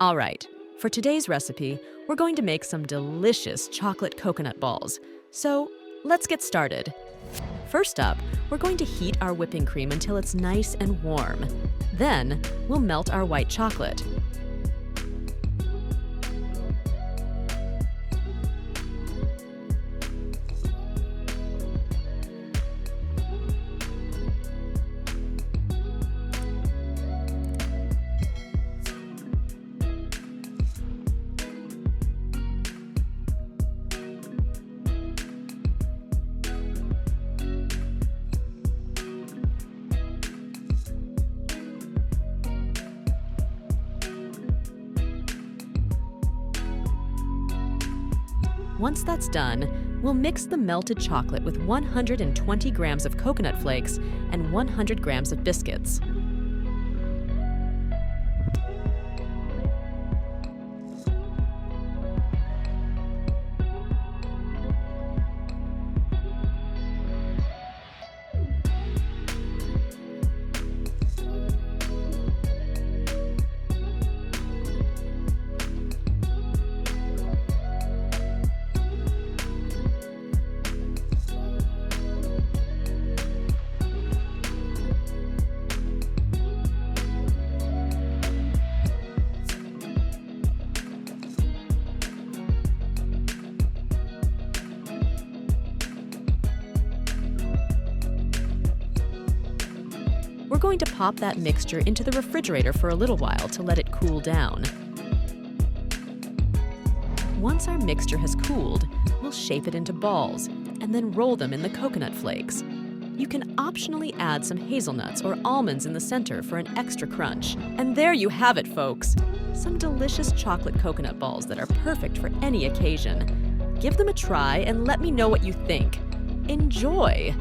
All right, for today's recipe, we're going to make some delicious chocolate coconut balls. So let's get started. First up, we're going to heat our whipping cream until it's nice and warm. Then, we'll melt our white chocolate. Once that's done, we'll mix the melted chocolate with 120 grams of coconut flakes and 100 grams of biscuits. We're going to pop that mixture into the refrigerator for a little while to let it cool down. Once our mixture has cooled, we'll shape it into balls and then roll them in the coconut flakes. You can optionally add some hazelnuts or almonds in the center for an extra crunch. And there you have it, folks! Some delicious chocolate coconut balls that are perfect for any occasion. Give them a try and let me know what you think. Enjoy!